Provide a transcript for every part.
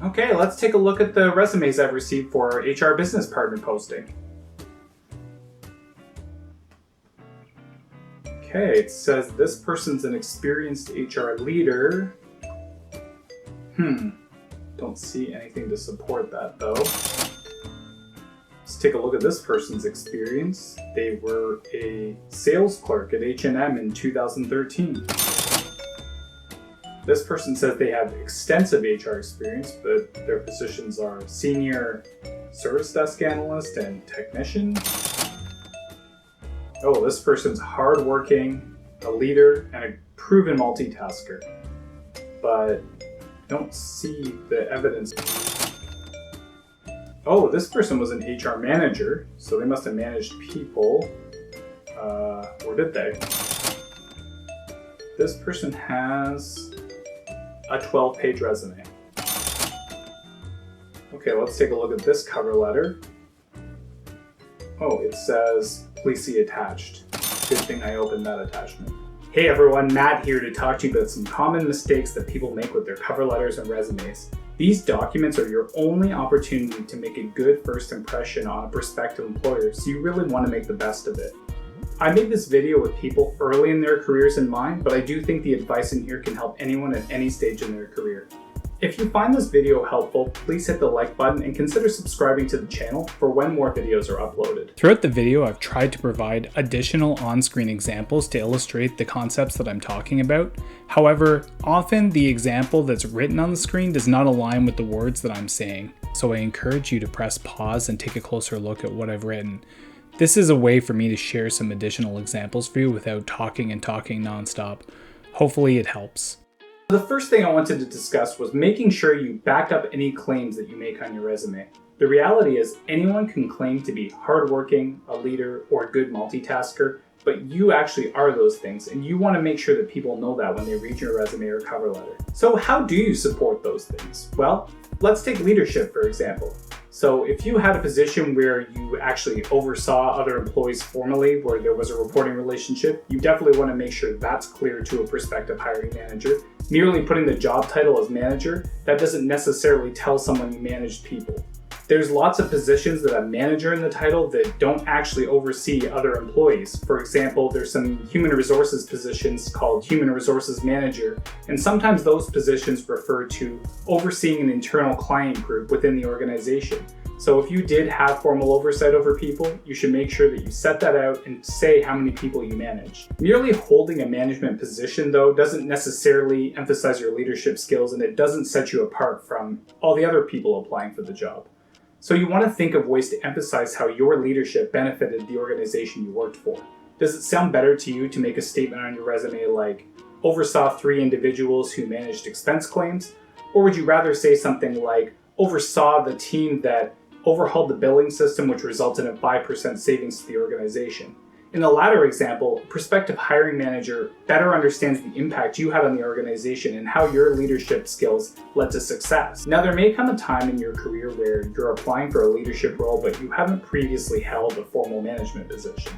Okay, let's take a look at the resumes I've received for our HR business partner posting. Okay, it says this person's an experienced HR leader. Don't see anything to support that though. Let's take a look at this person's experience. They were a sales clerk at H&M in 2013. This person says they have extensive HR experience, but their positions are senior service desk analyst and technician. Oh, this person's hardworking, a leader, and a proven multitasker. But I don't see the evidence. Oh, this person was an HR manager, so they must have managed people. Or did they? This person has a 12-page resume. Okay, let's take a look at this cover letter. Oh, it says, please see attached. Good thing I opened that attachment. Hey everyone, Matt here to talk to you about some common mistakes that people make with their cover letters and resumes. These documents are your only opportunity to make a good first impression on a prospective employer, so you really want to make the best of it. I made this video with people early in their careers in mind, but I do think the advice in here can help anyone at any stage in their career. If you find this video helpful, please hit the like button and consider subscribing to the channel for when more videos are uploaded. Throughout the video, I've tried to provide additional on-screen examples to illustrate the concepts that I'm talking about. However, often the example that's written on the screen does not align with the words that I'm saying, so I encourage you to press pause and take a closer look at what I've written. This is a way for me to share some additional examples for you without talking nonstop. Hopefully it helps. The first thing I wanted to discuss was making sure you back up any claims that you make on your resume. The reality is anyone can claim to be hardworking, a leader, or a good multitasker, but you actually are those things, and you want to make sure that people know that when they read your resume or cover letter. So how do you support those things? Well, let's take leadership for example. So if you had a position where you actually oversaw other employees formally, where there was a reporting relationship, you definitely want to make sure that's clear to a prospective hiring manager. Merely putting the job title as manager, that doesn't necessarily tell someone you managed people. There's lots of positions that have manager in the title that don't actually oversee other employees. For example, there's some human resources positions called human resources manager, and sometimes those positions refer to overseeing an internal client group within the organization. So if you did have formal oversight over people, you should make sure that you set that out and say how many people you manage. Merely holding a management position though doesn't necessarily emphasize your leadership skills, and it doesn't set you apart from all the other people applying for the job. So you want to think of ways to emphasize how your leadership benefited the organization you worked for. Does it sound better to you to make a statement on your resume like, oversaw 3 individuals who managed expense claims? Or would you rather say something like, oversaw the team that overhauled the billing system which resulted in 5% savings to the organization? In the latter example, a prospective hiring manager better understands the impact you had on the organization and how your leadership skills led to success. Now, there may come a time in your career where you're applying for a leadership role, but you haven't previously held a formal management position.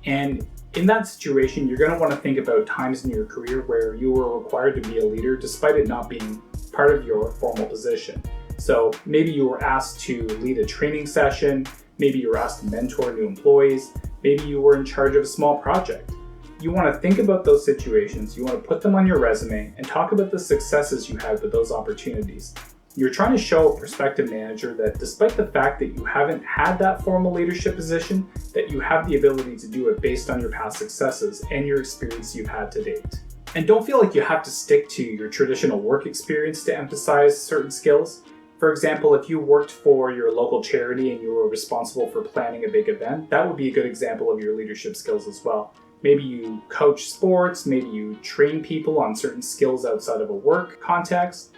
And in that situation, you're going to want to think about times in your career where you were required to be a leader despite it not being part of your formal position. So maybe you were asked to lead a training session, maybe you were asked to mentor new employees, maybe you were in charge of a small project. You want to think about those situations, you want to put them on your resume and talk about the successes you had with those opportunities. You're trying to show a prospective manager that despite the fact that you haven't had that formal leadership position, that you have the ability to do it based on your past successes and your experience you've had to date. And don't feel like you have to stick to your traditional work experience to emphasize certain skills. For example, if you worked for your local charity and you were responsible for planning a big event, that would be a good example of your leadership skills as well. Maybe you coach sports, maybe you train people on certain skills outside of a work context.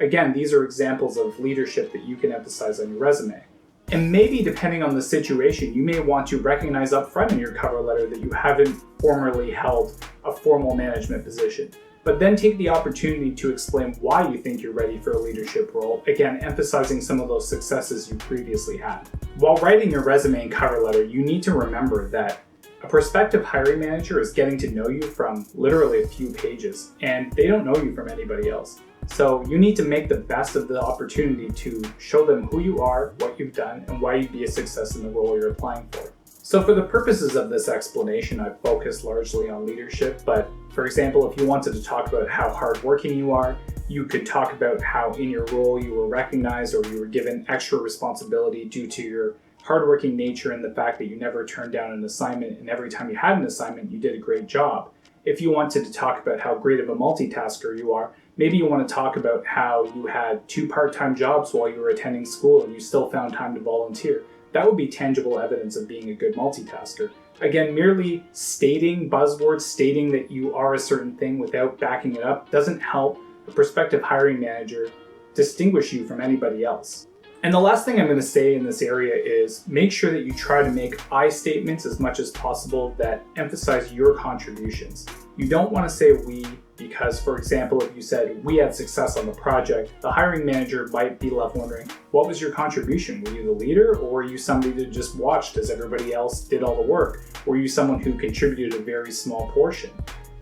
Again, these are examples of leadership that you can emphasize on your resume. And maybe depending on the situation, you may want to recognize up front in your cover letter that you haven't formerly held a formal management position. But then take the opportunity to explain why you think you're ready for a leadership role, again, emphasizing some of those successes you previously had. While writing your resume and cover letter, you need to remember that a prospective hiring manager is getting to know you from literally a few pages, and they don't know you from anybody else. So you need to make the best of the opportunity to show them who you are, what you've done, and why you'd be a success in the role you're applying for. So for the purposes of this explanation, I've focused largely on leadership, but for example, if you wanted to talk about how hardworking you are, you could talk about how in your role you were recognized or you were given extra responsibility due to your hardworking nature and the fact that you never turned down an assignment, and every time you had an assignment, you did a great job. If you wanted to talk about how great of a multitasker you are, maybe you want to talk about how you had 2 part-time jobs while you were attending school and you still found time to volunteer. That would be tangible evidence of being a good multitasker. Again, merely stating buzzwords, stating that you are a certain thing without backing it up doesn't help a prospective hiring manager distinguish you from anybody else. And the last thing I'm going to say in this area is make sure that you try to make I statements as much as possible that emphasize your contributions. You don't want to say we because, for example, if you said we had success on the project, the hiring manager might be left wondering, what was your contribution? Were you the leader, or were you somebody that just watched as everybody else did all the work? Were you someone who contributed a very small portion?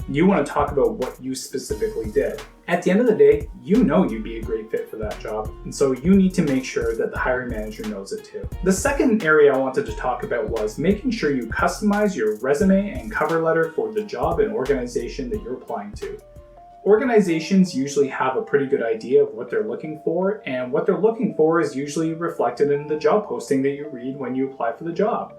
You want to talk about what you specifically did. At the end of the day, you know you'd be a great fit for that job, and so you need to make sure that the hiring manager knows it too. The second area I wanted to talk about was making sure you customize your resume and cover letter for the job and organization that you're applying to. Organizations usually have a pretty good idea of what they're looking for, and what they're looking for is usually reflected in the job posting that you read when you apply for the job.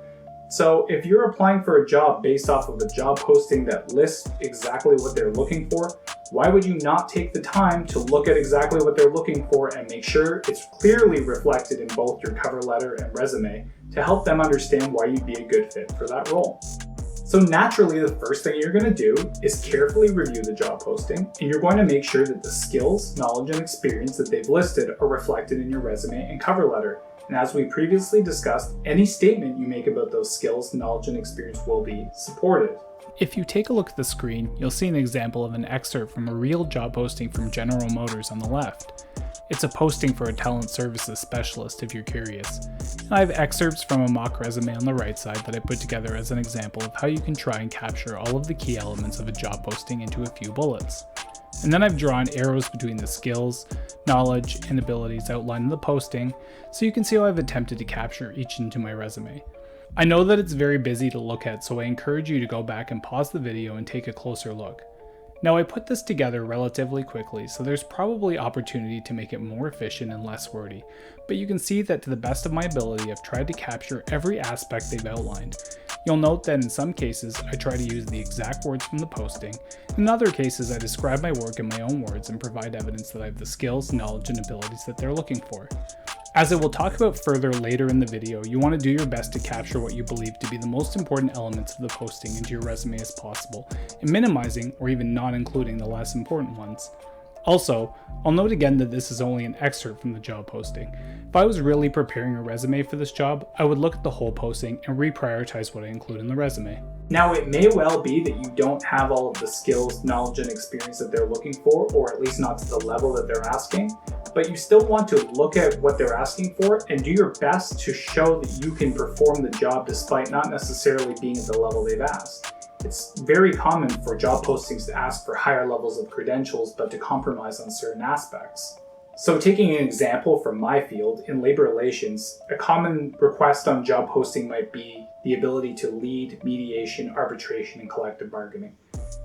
So if you're applying for a job based off of a job posting that lists exactly what they're looking for, why would you not take the time to look at exactly what they're looking for and make sure it's clearly reflected in both your cover letter and resume to help them understand why you'd be a good fit for that role? So naturally, the first thing you're going to do is carefully review the job posting, and you're going to make sure that the skills, knowledge, and experience that they've listed are reflected in your resume and cover letter. And as we previously discussed, any statement you make about those skills, knowledge, and experience will be supported. If you take a look at the screen, you'll see an example of an excerpt from a real job posting from General Motors on the left. It's a posting for a talent services specialist if you're curious. And I have excerpts from a mock resume on the right side that I put together as an example of how you can try and capture all of the key elements of a job posting into a few bullets. And then I've drawn arrows between the skills, knowledge, and abilities outlined in the posting, so you can see how I've attempted to capture each into my resume. I know that it's very busy to look at, so I encourage you to go back and pause the video and take a closer look. Now, I put this together relatively quickly, so there's probably opportunity to make it more efficient and less wordy, but you can see that to the best of my ability, I've tried to capture every aspect they've outlined. You'll note that in some cases, I try to use the exact words from the posting. In other cases, I describe my work in my own words and provide evidence that I have the skills, knowledge, and abilities that they're looking for. As I will talk about further later in the video, you want to do your best to capture what you believe to be the most important elements of the posting into your resume as possible, and minimizing or even not including the less important ones. Also, I'll note again that this is only an excerpt from the job posting. If I was really preparing a resume for this job, I would look at the whole posting and reprioritize what I include in the resume. Now, it may well be that you don't have all of the skills, knowledge, and experience that they're looking for, or at least not to the level that they're asking, but you still want to look at what they're asking for and do your best to show that you can perform the job despite not necessarily being at the level they've asked. It's very common for job postings to ask for higher levels of credentials, but to compromise on certain aspects. So taking an example from my field, in labor relations, a common request on job posting might be the ability to lead mediation, arbitration, and collective bargaining.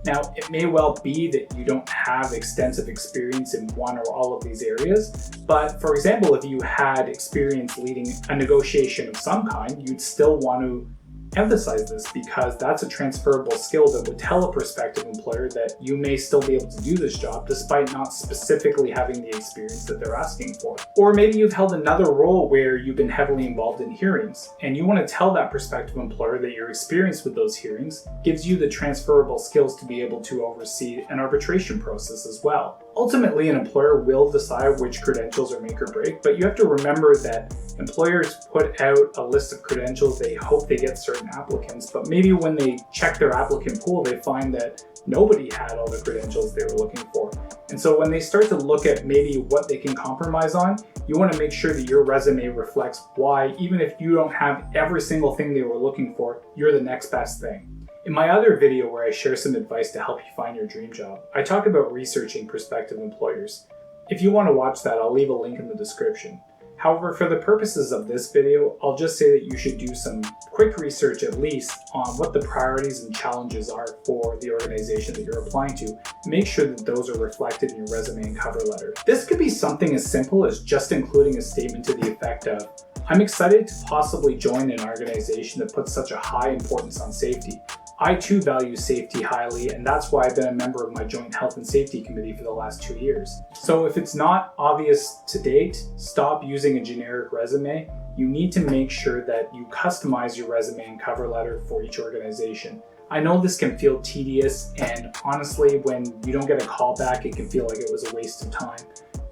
Now, it may well be that you don't have extensive experience in one or all of these areas, but for example, if you had experience leading a negotiation of some kind, you'd still want to emphasize this because that's a transferable skill that would tell a prospective employer that you may still be able to do this job despite not specifically having the experience that they're asking for. Or maybe you've held another role where you've been heavily involved in hearings and you want to tell that prospective employer that your experience with those hearings gives you the transferable skills to be able to oversee an arbitration process as well. Ultimately, an employer will decide which credentials are make or break, but you have to remember that employers put out a list of credentials. They hope they get certain applicants, but maybe when they check their applicant pool, they find that nobody had all the credentials they were looking for. And so when they start to look at maybe what they can compromise on, you want to make sure that your resume reflects why, even if you don't have every single thing they were looking for, you're the next best thing. In my other video where I share some advice to help you find your dream job, I talk about researching prospective employers. If you want to watch that, I'll leave a link in the description. However, for the purposes of this video, I'll just say that you should do some quick research at least on what the priorities and challenges are for the organization that you're applying to. Make sure that those are reflected in your resume and cover letter. This could be something as simple as just including a statement to the effect of, "I'm excited to possibly join an organization that puts such a high importance on safety. I too value safety highly, and that's why I've been a member of my Joint Health and Safety Committee for the last 2 years." So if it's not obvious to date, stop using a generic resume. You need to make sure that you customize your resume and cover letter for each organization. I know this can feel tedious, and honestly, when you don't get a call back, it can feel like it was a waste of time.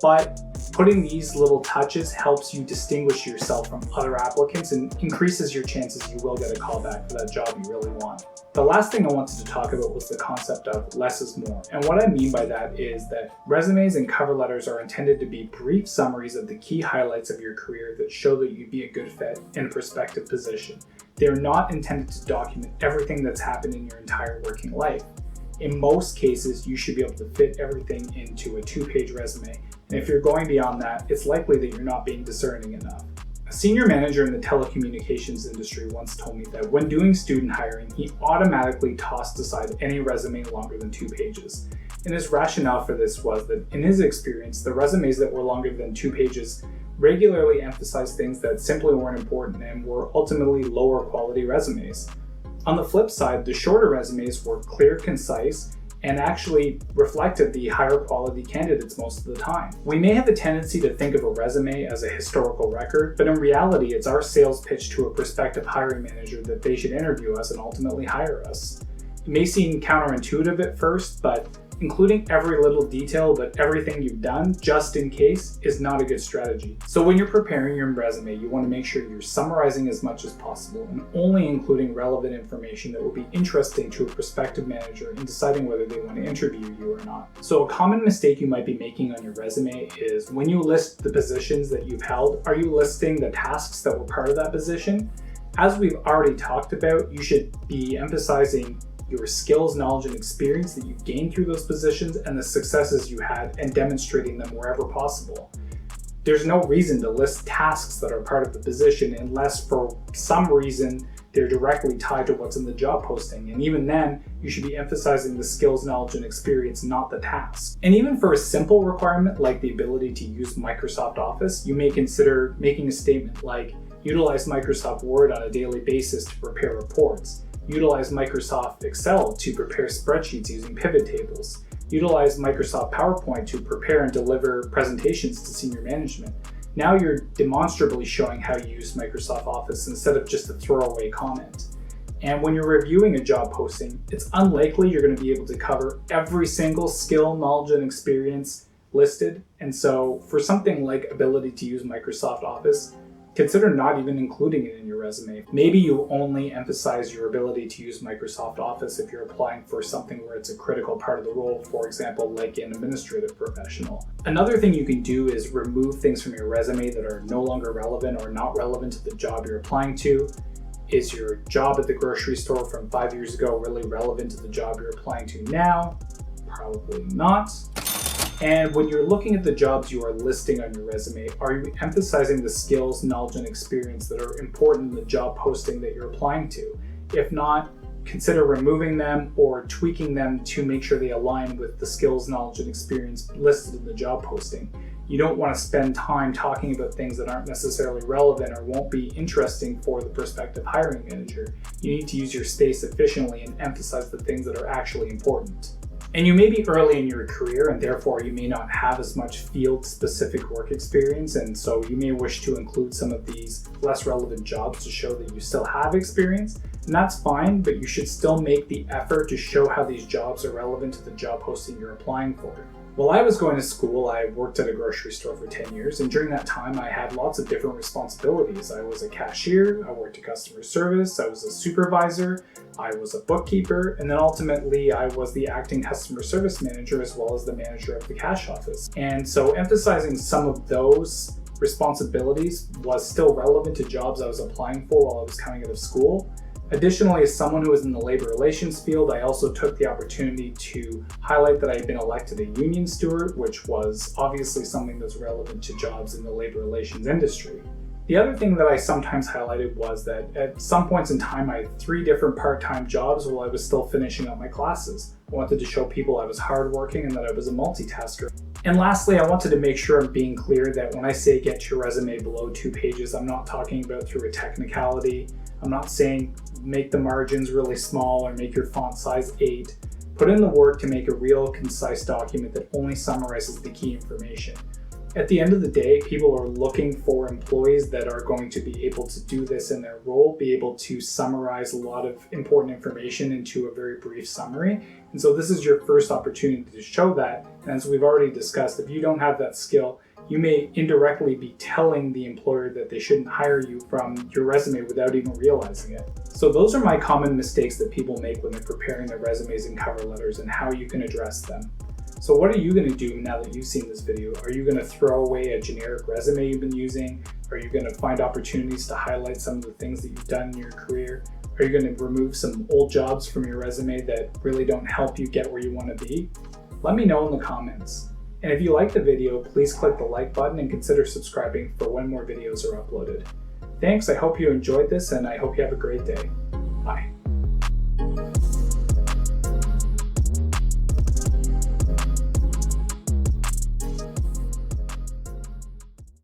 But putting these little touches helps you distinguish yourself from other applicants and increases your chances you will get a call back for that job you really want. The last thing I wanted to talk about was the concept of less is more. And what I mean by that is that resumes and cover letters are intended to be brief summaries of the key highlights of your career that show that you'd be a good fit in a prospective position. They're not intended to document everything that's happened in your entire working life. In most cases, you should be able to fit everything into a 2-page resume. And if you're going beyond that, it's likely that you're not being discerning enough. A senior manager in the telecommunications industry once told me that when doing student hiring, he automatically tossed aside any resume longer than 2 pages. And his rationale for this was that in his experience, the resumes that were longer than 2 pages regularly emphasized things that simply weren't important and were ultimately lower quality resumes. On the flip side, the shorter resumes were clear, concise, and actually reflected the higher quality candidates most of the time. We may have a tendency to think of a resume as a historical record, but in reality, it's our sales pitch to a prospective hiring manager that they should interview us and ultimately hire us. It may seem counterintuitive at first, but including every little detail about everything you've done, just in case, is not a good strategy. So when you're preparing your resume, you want to make sure you're summarizing as much as possible and only including relevant information that will be interesting to a prospective manager in deciding whether they want to interview you or not. So a common mistake you might be making on your resume is when you list the positions that you've held, are you listing the tasks that were part of that position? As we've already talked about, you should be emphasizing your skills, knowledge, and experience that you've gained through those positions and the successes you had and demonstrating them wherever possible. There's no reason to list tasks that are part of the position unless for some reason they're directly tied to what's in the job posting. And even then, you should be emphasizing the skills, knowledge, and experience, not the task. And even for a simple requirement like the ability to use Microsoft Office, you may consider making a statement like, utilize Microsoft Word on a daily basis to prepare reports. Utilize Microsoft Excel to prepare spreadsheets using pivot tables. Utilize Microsoft PowerPoint to prepare and deliver presentations to senior management. Now you're demonstrably showing how you use Microsoft Office instead of just a throwaway comment. And when you're reviewing a job posting, it's unlikely you're going to be able to cover every single skill, knowledge, and experience listed. And so for something like ability to use Microsoft Office, consider not even including it in your resume. Maybe you only emphasize your ability to use Microsoft Office if you're applying for something where it's a critical part of the role, for example, like an administrative professional. Another thing you can do is remove things from your resume that are no longer relevant or not relevant to the job you're applying to. Is your job at the grocery store from 5 years ago really relevant to the job you're applying to now? Probably not. And when you're looking at the jobs you are listing on your resume, are you emphasizing the skills, knowledge, and experience that are important in the job posting that you're applying to? If not, consider removing them or tweaking them to make sure they align with the skills, knowledge, and experience listed in the job posting. You don't want to spend time talking about things that aren't necessarily relevant or won't be interesting for the prospective hiring manager. You need to use your space efficiently and emphasize the things that are actually important. And you may be early in your career and therefore you may not have as much field-specific work experience, and so you may wish to include some of these less relevant jobs to show that you still have experience. And that's fine, but you should still make the effort to show how these jobs are relevant to the job posting you're applying for. While I was going to school, I worked at a grocery store for 10 years, and during that time I had lots of different responsibilities. I was a cashier, I worked in customer service, I was a supervisor, I was a bookkeeper, and then ultimately I was the acting customer service manager as well as the manager of the cash office. And so emphasizing some of those responsibilities was still relevant to jobs I was applying for while I was coming out of school. Additionally, as someone who is in the labor relations field, I also took the opportunity to highlight that I had been elected a union steward, which was obviously something that's relevant to jobs in the labor relations industry. The other thing that I sometimes highlighted was that at some points in time, I had 3 different part-time jobs while I was still finishing up my classes. I wanted to show people I was hardworking and that I was a multitasker. And lastly, I wanted to make sure I'm being clear that when I say get your resume below 2 pages, I'm not talking about through a technicality. I'm not saying make the margins really small or make your font size 8. Put in the work to make a real, concise document that only summarizes the key information. At the end of the day, people are looking for employees that are going to be able to do this in their role, be able to summarize a lot of important information into a very brief summary. And so this is your first opportunity to show that. And as we've already discussed, if you don't have that skill, you may indirectly be telling the employer that they shouldn't hire you from your resume without even realizing it. So those are my common mistakes that people make when they're preparing their resumes and cover letters and how you can address them. So what are you going to do now that you've seen this video? Are you going to throw away a generic resume you've been using? Are you going to find opportunities to highlight some of the things that you've done in your career? Are you going to remove some old jobs from your resume that really don't help you get where you want to be? Let me know in the comments. And if you like the video, please click the like button and consider subscribing for when more videos are uploaded. Thanks, I hope you enjoyed this and I hope you have a great day. Bye.